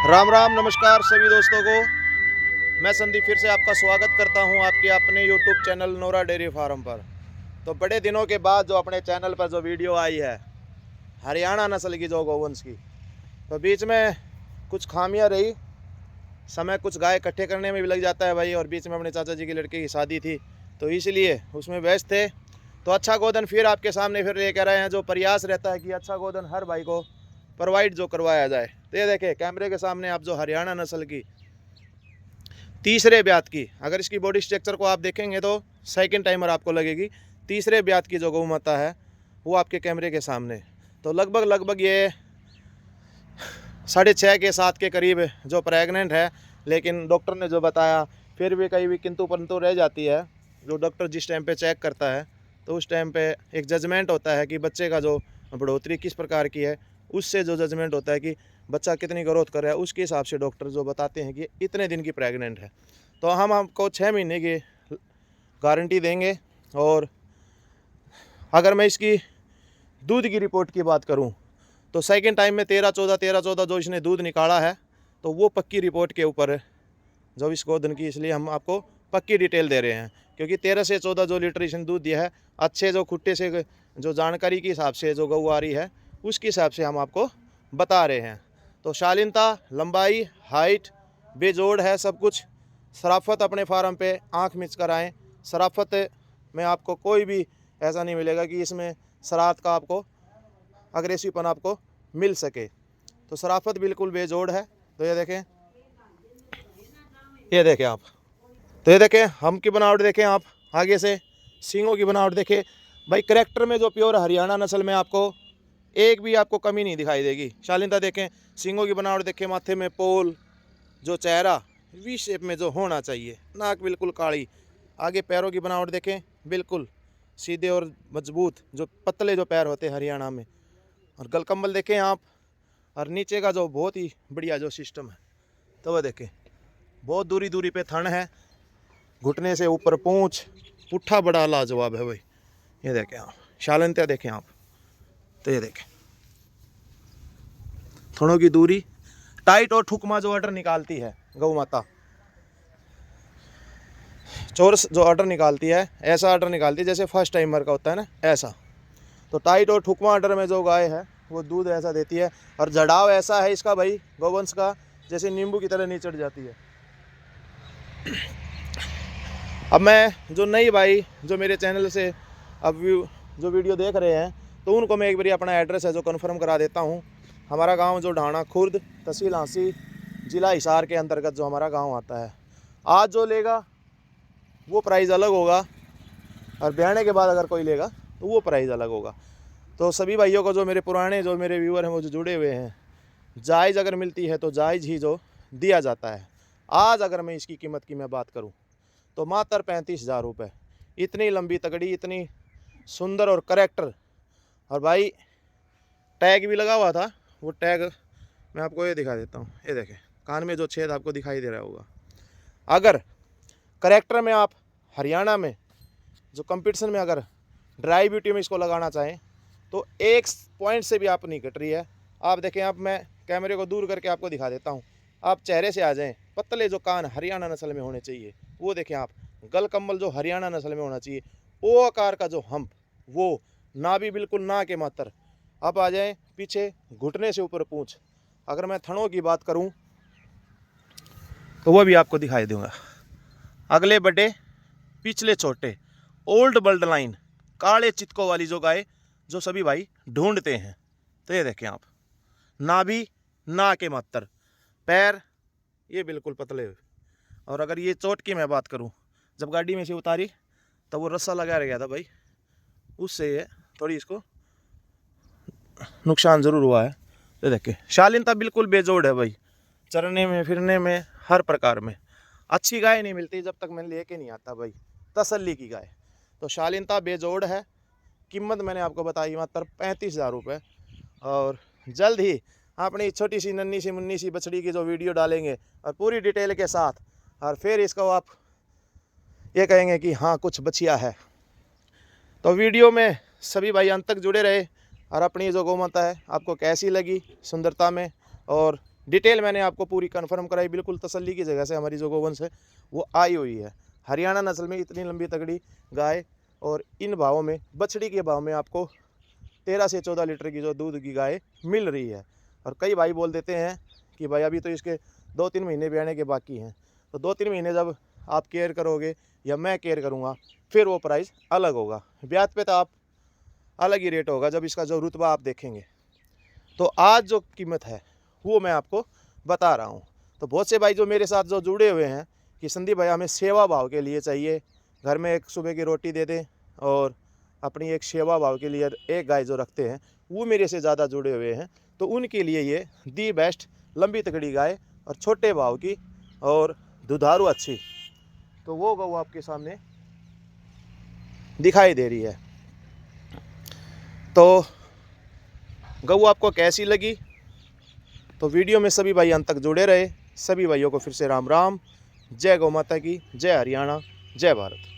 राम राम नमस्कार सभी दोस्तों को। मैं संदीप फिर से आपका स्वागत करता हूं आपके अपने YouTube channel Nora dairy farm पर। तो बड़े दिनों के बाद जो अपने चैनल पर जो वीडियो आई है हरियाणा नस्ल की जो गौवंश की, तो बीच में कुछ खामियां रही, समय कुछ गाय इकट्ठे करने में भी लग जाता है भाई, और बीच में अपने चाचा जी की लड़के की शादी थी तो इसलिए उसमें व्यस्त थे। तो अच्छा गोदन फिर आपके सामने फिर लेकर आए हैं। जो प्रयास रहता है कि अच्छा गोदन हर भाई को प्रोवाइड जो करवाया जाए। तो ये देखें कैमरे के सामने आप जो हरियाणा नस्ल की तीसरे ब्यात की, अगर इसकी बॉडी स्ट्रक्चर को आप देखेंगे तो सेकंड टाइमर आपको लगेगी। तीसरे ब्यात की जो गौ माता है वो आपके कैमरे के सामने। तो लगभग ये 6.5 के 7 के करीब जो प्रेग्नेंट है, लेकिन डॉक्टर ने जो बताया फिर भी कहीं भी किंतु परंतु रह जाती है। जो डॉक्टर जिस टाइम पे चेक करता है तो उस टाइम पे एक जजमेंट होता है कि बच्चे का जो बढ़ोतरी किस प्रकार की है, उससे जो जजमेंट होता है कि बच्चा कितनी ग्रोथ कर रहा है, उसके हिसाब से डॉक्टर जो बताते हैं कि इतने दिन की प्रेग्नेंट है। तो हम आपको 6 महीने की गारंटी देंगे। और अगर मैं इसकी दूध की रिपोर्ट की बात करूं तो सेकंड टाइम में 13-14 जो इसने दूध निकाला है, तो वो पक्की रिपोर्ट के ऊपर जो इस गोदन की, इसलिए हम आपको पक्की डिटेल दे रहे हैं। क्योंकि 13 से 14 जो लीटर इसने दूध दिया है, अच्छे जो खुट्टे से जो जानकारी के हिसाब से जो गऊ आ रही है उसके हिसाब से हम आपको बता रहे हैं। तो शालीनता, लंबाई, हाइट बेजोड़ है सब कुछ। शराफत अपने फार्म पे आँख मिच कर आएँ। शराफत में आपको कोई भी ऐसा नहीं मिलेगा कि इसमें शरारत का आपको अग्रेसिवपन आपको मिल सके। तो शराफत बिल्कुल बेजोड़ है। तो ये देखें आप, तो ये देखें हम की बनावट देखें आप, आगे से सींगों की बनावट देखें भाई। करैक्टर में जो प्योर हरियाणा नस्ल में आपको एक भी आपको कमी नहीं दिखाई देगी। शालीनता देखें, सींगों की बनावट देखें, माथे में पोल, जो चेहरा वी शेप में जो होना चाहिए, नाक बिल्कुल काली, आगे पैरों की बनावट देखें बिल्कुल सीधे और मजबूत, जो पतले जो पैर होते हैं हरियाणा में। और गलकम्बल देखें आप, और नीचे का जो बहुत ही बढ़िया जो सिस्टम है, तो वह देखें बहुत दूरी दूरी पे थन है, घुटने से ऊपर पूंछ, पुट्ठा बड़ा लाजवाब है भाई। ये देखें आप, शालीनता देखें आप, तो ये देखें थनों की दूरी, टाइट और ठुकमा जो ऑर्डर निकालती है गौ माता, चोरस जो ऑर्डर निकालती है, ऐसा ऑर्डर निकालती है जैसे फर्स्ट टाइमर का होता है ना, ऐसा। तो टाइट और ठुकमा ऑर्डर में जो गाय है वो दूध ऐसा देती है। और जड़ाव ऐसा है इसका भाई गौवंश का, जैसे नींबू की तरह निचड़ जाती है। अब मैं जो नई भाई जो मेरे चैनल से अब जो वीडियो देख रहे हैं, तो उनको मैं एक बार अपना एड्रेस है जो कन्फर्म करा देता हूँ। हमारा गांव जो ढाणा खुर्द, तहसील हांसी, ज़िला हिसार के अंतर्गत जो हमारा गांव आता है। आज जो लेगा वो प्राइस अलग होगा, और ब्याने के बाद अगर कोई लेगा तो वो प्राइस अलग होगा। तो सभी भाइयों को, जो मेरे पुराने जो मेरे व्यूअर हैं वो जो जुड़े हुए हैं, जायज़ अगर मिलती है तो जायज़ ही जो दिया जाता है। आज अगर मैं इसकी कीमत की मैं बात करूं तो मात्र 35,000 रुपये। इतनी लंबी तगड़ी, इतनी सुंदर और करेक्टर, और भाई टैग भी लगा हुआ था। वो टैग मैं आपको ये दिखा देता हूँ। ये देखें कान में जो छेद आपको दिखाई दे रहा होगा। अगर करेक्टर में आप हरियाणा में जो कंपटीशन में अगर ड्राई ब्यूटी में इसको लगाना चाहें तो एक पॉइंट से भी आप नहीं कट रही है। आप देखें, आप मैं कैमरे को दूर करके आपको दिखा देता हूँ। आप चेहरे से आ जाएं, पतले जो कान हरियाणा नस्ल में होने चाहिए वो देखें आप, गल कम्बल जो हरियाणा नस्ल में होना चाहिए, ओ आकार का जो हम्प, वो नाभि बिल्कुल ना के मात्र। आप आ जाएं पीछे, घुटने से ऊपर पूंछ। अगर मैं थनों की बात करूं तो वो भी आपको दिखाई दूंगा। अगले बड़े, पिछले छोटे, ओल्ड बल्ड लाइन, काले चितकों वाली जो गाय जो सभी भाई ढूंढते हैं। तो ये देखें आप, नाभि ना के मात्र, पैर ये बिल्कुल पतले हुए। और अगर ये चोट की मैं बात करूं, जब गाड़ी में से उतारी तब वो रस्सा लगा रह गया था भाई, उससे ये थोड़ी इसको नुकसान ज़रूर हुआ है। तो देखें शालीनता बिल्कुल बेजोड़ है भाई, चरने में, फिरने में, हर प्रकार में। अच्छी गाय नहीं मिलती जब तक मैं लेके नहीं आता भाई, तसल्ली की गाय। तो शालीनता बेजोड़ है। कीमत मैंने आपको बताई मात्र 35,000 रुपये। और जल्द ही अपनी छोटी सी नन्ही सी मुन्नी सी बछड़ी की जो वीडियो डालेंगे और पूरी डिटेल के साथ, और फिर इसको आप ये कहेंगे कि हाँ कुछ बचिया है। तो वीडियो में सभी भाई अंत तक जुड़े रहे, और अपनी जो गौ माता है आपको कैसी लगी सुंदरता में और डिटेल मैंने आपको पूरी कंफर्म कराई, बिल्कुल तसल्ली की जगह से हमारी जो गोवंश है वो आई हुई है। हरियाणा नस्ल में इतनी लंबी तगड़ी गाय, और इन भावों में बछड़ी के भाव में आपको 13 से 14 लीटर की जो दूध की गाय मिल रही है। और कई भाई बोल देते हैं कि भाई अभी तो इसके 2-3 महीने ब्याने के बाकी हैं, तो 2-3 महीने जब आप केयर करोगे या मैं केयर करूँगा फिर वो प्राइस अलग होगा। ब्याज पे तो आप अलग ही रेट होगा जब इसका जो रुतबा आप देखेंगे। तो आज जो कीमत है वो मैं आपको बता रहा हूँ। तो बहुत से भाई जो मेरे साथ जो जुड़े हुए हैं कि संदीप भाई हमें सेवा भाव के लिए चाहिए, घर में एक सुबह की रोटी दे दें और अपनी एक सेवा भाव के लिए एक गाय जो रखते हैं वो मेरे से ज़्यादा जुड़े हुए हैं, तो उनके लिए ये दी बेस्ट लंबी तगड़ी गाय और छोटे भाव की और दुधारू अच्छी, तो वो गौ आपके सामने दिखाई दे रही है। तो गौ आपको कैसी लगी, तो वीडियो में सभी भाई अंत तक जुड़े रहे। सभी भाइयों को फिर से राम राम। जय गौ माता की, जय हरियाणा, जय भारत।